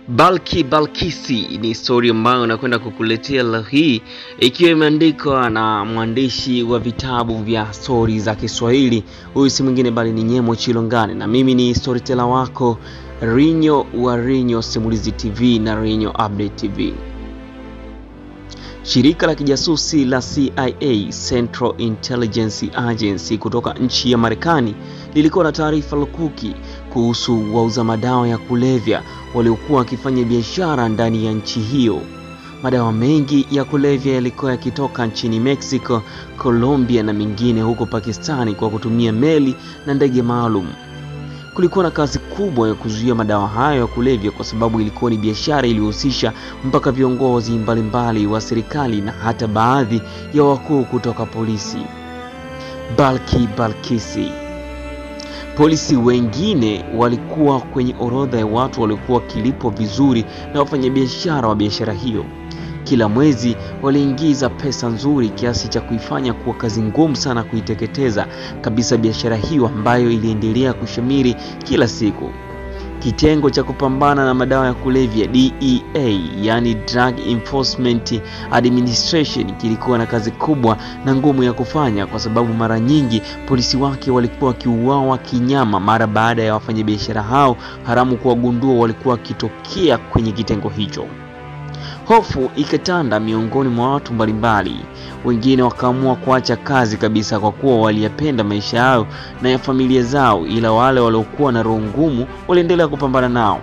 Balkisi ni story ambayo nakwenda kukuletea leo hii, ikiwa imeandikwa na mwandishi wa vitabu vya story za Kiswahili. Huyu si mwingine bali ni Nyemo Chilongane, na mimi ni storyteller wako Rinyo wa Rinyo Simulizi TV na Rinyo Update TV. Shirika la kijasusi la CIA, Central Intelligence Agency, kutoka nchi ya Marekani lilikuwa na taarifa lukuki kuhusu wauza madawa ya kulevya waliokuwa wakifanya biashara ndani ya nchi hiyo. Madawa mengi ya kulevya yalikuwa yakitoka nchini Mexico, Colombia na mengine huko Pakistani kwa kutumia meli na ndege maalum. Kulikuwa na kazi kubwa ya kuzuia madawa hayo ya kulevya kwa sababu ilikuwa ni biashara iliyohusisha mpaka viongozi mbalimbali wa serikali na hata baadhi ya wakuu kutoka polisi. Balkisi. Polisi wengine walikuwa kwenye orodha ya watu waliokuwa kilipwa vizuri na wafanyabiashara wa biashara hiyo. Kila mwezi waliingiza pesa nzuri kiasi cha kuifanya kuwa kazi ngumu sana kuiteketeza kabisa biashara hiyo ambayo iliendelea kushamiri kila siku. Kitengo cha kupambana na madawa ya kulevya DEA, yani Drug Enforcement Administration, kilikuwa na kazi kubwa na ngumu ya kufanya kwa sababu mara nyingi polisi wake walikuwa wakiuawa kinyama mara baada ya wafanyabiashara hao haramu kuwagundua walikuwa kitokea kwenye kitengo hicho. Hofu ikatanda miongoni mwa watu mbalimbali. Wengine wakaamua kuacha kazi kabisa kwa kuwa waliyapenda maisha yao na ya familia zao, ila wale waliokuwa na roho ngumu waliendelea kupambana nao.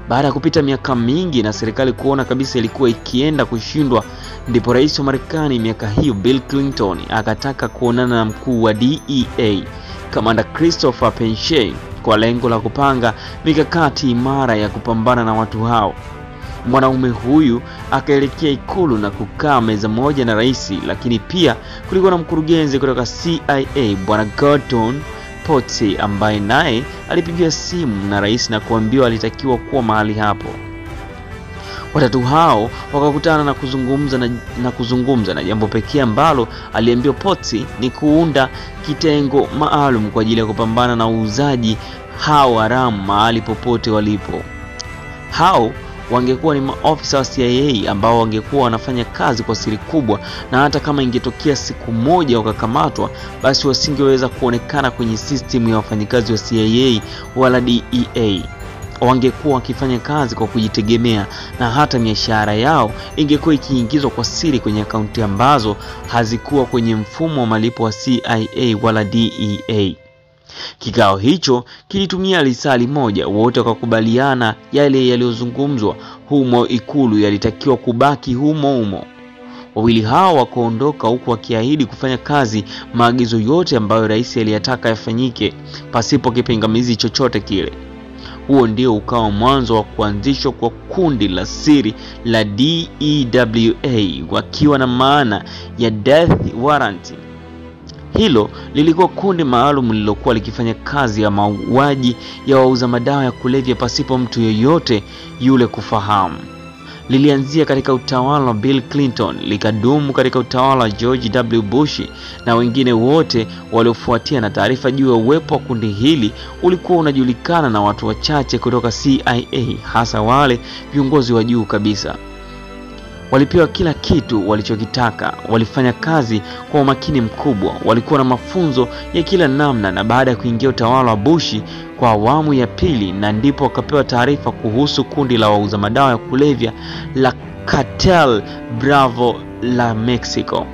Baada ya kupita miaka mingi na serikali kuona kabisa ilikuwa ikienda kushindwa, ndipo rais wa Marekani miaka hiyo Bill Clinton akataka kuonana na mkuu wa DEA, Commander Christopher Penshey, kwa lengo la kupanga mikakati imara ya kupambana na watu hao. Mwanaume huyu akaelekea ikulu na kukaa meza moja na rais, lakini pia kulikuwa na mkurugenzi kutoka CIA Bwana Gordon Potts ambaye naye alipigia simu na rais na kuambiwa alitakiwa kuwa mahali hapo. Watatu hao wakakutana na kuzungumza na jambo pekee ambalo aliambiwa Potts ni kuunda kitengo maalum kwa ajili ya kupambana na uuzaji hao haramu mahali popote walipo. Hao wangekuwa ni maofisa wa CIA ambao wangekuwa wanafanya kazi kwa siri kubwa, na hata kama ingetokea siku moja wakakamatwa, basi wasingeweza kuonekana kwenye system ya wafanyikazi wa CIA wala DEA. Wangekuwa wakifanya kazi kwa kujitegemea, na hata biashara yao ingekuwa ikiingizwa kwa siri kwenye akaunti ambazo hazikuwa kwenye mfumo wa malipo wa CIA wala DEA. Kikao hicho kilitumia lisali moja, wote wakakubaliana yale yaliyozungumzwa humo ikulu yalitakiwa kubaki humo. Wawili hao wakaondoka huku wakiahidi kufanya kazi maagizo yote ambayo rais aliyataka yafanyike pasipo kipingamizi chochote kile. Huo ndio ukawa mwanzo wa kuanzishwa kwa kundi la siri la DEWA, wakiwa na maana ya Death Warrant. Hilo lilikuwa kundi maalum lililokuwa likifanya kazi ya mauaji ya wauza madawa ya kulevya pasipo mtu yeyote yule kufahamu. Lilianzia katika utawala wa Bill Clinton, likadumu katika utawala wa George W. Bush na wengine wote waliofuatia, na taarifa juu ya uwepo wa kundi hili ulikuwa unajulikana na watu wachache kutoka CIA, hasa wale viongozi wa juu kabisa. Walipewa kila kitu walichokitaka, walifanya kazi kwa umakini mkubwa, walikuwa na mafunzo ya kila namna, na baada ya kuingia utawala wa Bush kwa awamu ya pili, na ndipo wakapewa taarifa kuhusu kundi la wauza madawa ya kulevya la Cartel Bravo la Mexico.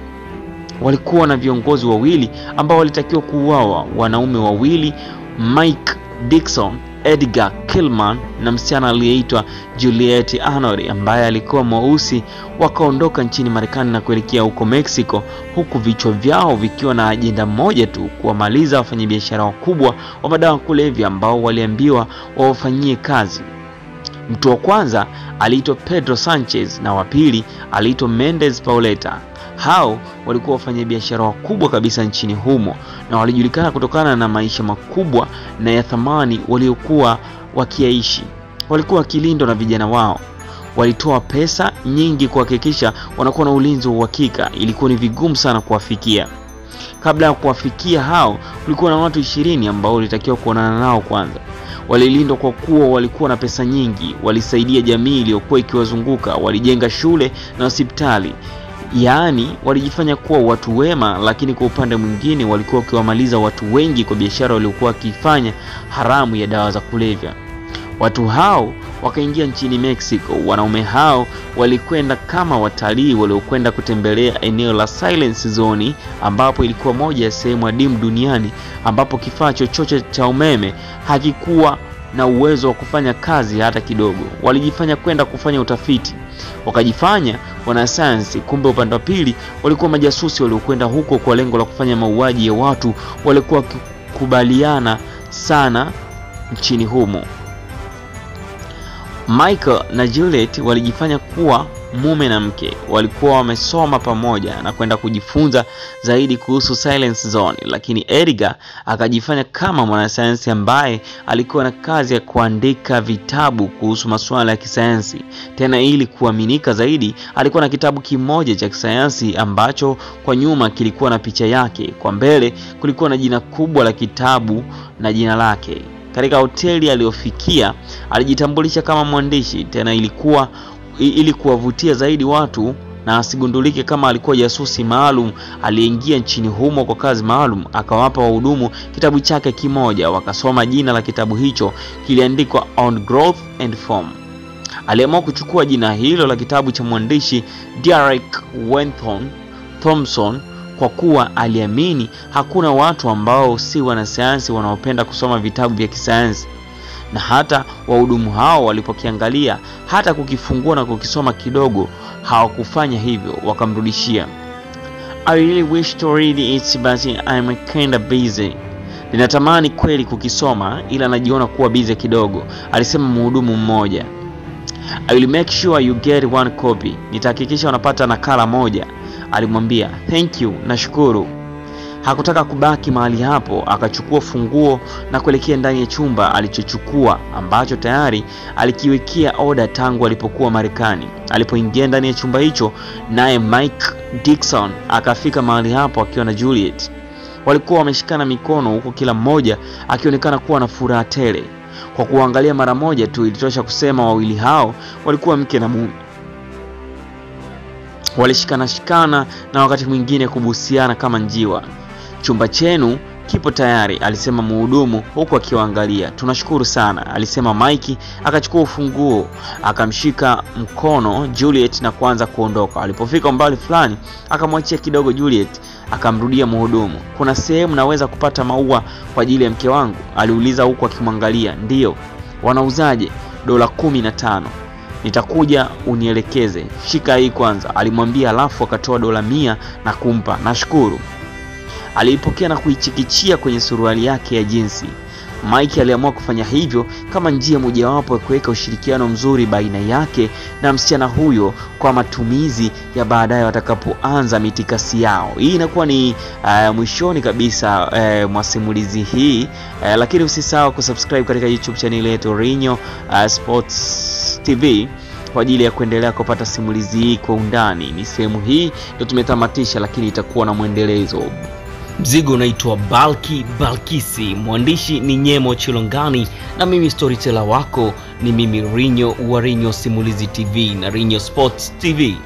Walikuwa na viongozi wawili ambao walitakiwa kuuawa, wanaume wawili, Mike Dixon, Edgar Killman na msichana aliyeitwa Juliet Arnold ambaye alikuwa mweusi. Wakaondoka nchini Marekani na kuelekea huko Mexico, huku vichwa vyao vikiwa na ajenda moja tu, kuwamaliza wafanyabiashara wakubwa wa madawa kulevya ambao waliambiwa wawafanyie kazi. Mtu wa kwanza aliitwa Pedro Sanchez na wa pili aliitwa Mendez Pauleta. Hao walikuwa wafanyabiashara wakubwa kabisa nchini humo na walijulikana kutokana na maisha makubwa na ya thamani waliokuwa wakiishi. Walikuwa wakilindwa na vijana wao. Walitoa pesa nyingi kuhakikisha wanakuwa na ulinzi wa uhakika. Ilikuwa ni vigumu sana kuwafikia. Kabla ya kuwafikia hao, kulikuwa na watu 20 ambao walitakiwa kuonana nao kwanza. Walilindwa kwa kuwa walikuwa na pesa nyingi, walisaidia jamii iliyokuwa ikiwazunguka, walijenga shule na hospitali. Yaani walijifanya kuwa watu wema, lakini kwa upande mwingine walikuwa wakiwamaliza watu wengi kwa biashara waliokuwa wakifanya haramu ya dawa za kulevya. Watu hao wakaingia nchini Mexico. Wanaume hao walikwenda kama watalii waliokwenda kutembelea eneo la Silence Zone, ambapo ilikuwa moja ya sehemu adimu duniani ambapo kifaa chochote cha umeme hakikuwa na uwezo wa kufanya kazi hata kidogo. Walijifanya kwenda kufanya utafiti, wakajifanya wanasayansi, kumbe upande wa pili walikuwa majasusi waliokwenda huko kwa lengo la kufanya mauaji ya watu walikuwa wakikubaliana sana nchini humo. Michael na Juliet walijifanya kuwa mume na mke. Walikuwa wamesoma pamoja na kwenda kujifunza zaidi kuhusu Silence Zone, lakini Edgar akajifanya kama mwanasayansi ambaye alikuwa na kazi ya kuandika vitabu kuhusu masuala ya kisayansi. Tena ili kuaminika zaidi, alikuwa na kitabu kimoja cha kisayansi ambacho kwa nyuma kilikuwa na picha yake, kwa mbele kulikuwa na jina kubwa la kitabu na jina lake. Katika hoteli aliyofikia alijitambulisha kama mwandishi, tena ili kuwavutia zaidi watu na asigundulike kama alikuwa jasusi maalum aliyeingia nchini humo kwa kazi maalum. Akawapa wahudumu kitabu chake kimoja, wakasoma jina la kitabu hicho kiliandikwa On Growth and Form. Aliamua kuchukua jina hilo la kitabu cha mwandishi Derek Wenthon Thompson kwa kuwa aliamini hakuna watu ambao si wanasayansi wanaopenda kusoma vitabu vya kisayansi. Na hata wahudumu hao walipokiangalia, hata kukifungua na kukisoma kidogo, hawakufanya hivyo, wakamrudishia. I really wish to read it but I'm kinda busy. Ninatamani kweli kukisoma ila najiona kuwa busy kidogo, alisema mhudumu mmoja. I will make sure you get one copy. Nitahakikisha unapata nakala moja, alimwambia. Thank you, nashukuru. Hakutaka kubaki mahali hapo, akachukua funguo na kuelekea ndani ya chumba alichochukua ambacho tayari alikiwekea order tangu alipokuwa Marekani. Alipoingia ndani ya chumba hicho, naye Mike Dixon akafika mahali hapo akiwa na Juliet. Walikuwa wameshikana mikono huku kila mmoja akionekana kuwa na furaha tele. Kwa kuangalia mara moja tu ilitosha kusema wawili hao walikuwa mke na mume. Walishikana na wakati mwingine kubusiana kama njiwa. Chumba chenu kipo tayari, alisema mhudumu huku akiwaangalia. Tunashukuru sana, alisema Mike. Akachukua ufunguo, akamshika mkono Juliet na kuanza kuondoka. Alipofika umbali fulani, akamwachia kidogo Juliet, akamrudia mhudumu. Kuna sehemu naweza kupata maua kwa ajili ya mke wangu? Aliuliza huku akimwangalia. Ndio. Wanauzaje? $15. Nitakuja unielekeze. Shika hii kwanza, alimwambia, alafu akatoa $100 na kumpa. Nashukuru. Aliipokea na kuichikichia kwenye suruali yake ya jinsi. Mike aliamua kufanya hivyo kama njia mojawapo ya kuweka ushirikiano mzuri baina yake na msichana huyo kwa matumizi ya baadaye watakapoanza mitikasi yao. Hii inakuwa ni mwishoni kabisa mwa simulizi hii, lakini usisahau kusubscribe katika YouTube channel yetu Rinyo Sports TV kwa ajili ya kuendelea kupata simulizi hii kwa undani. Ni sehemu hii ndio tumetamatisha, lakini itakuwa na mwendelezo. Mzigo unaitwa Balkisi, mwandishi ni Nyemo Chilongani, na mimi storyteller wako ni mimi Rinyo wa Rinyo Simulizi TV na Rinyo Sports TV.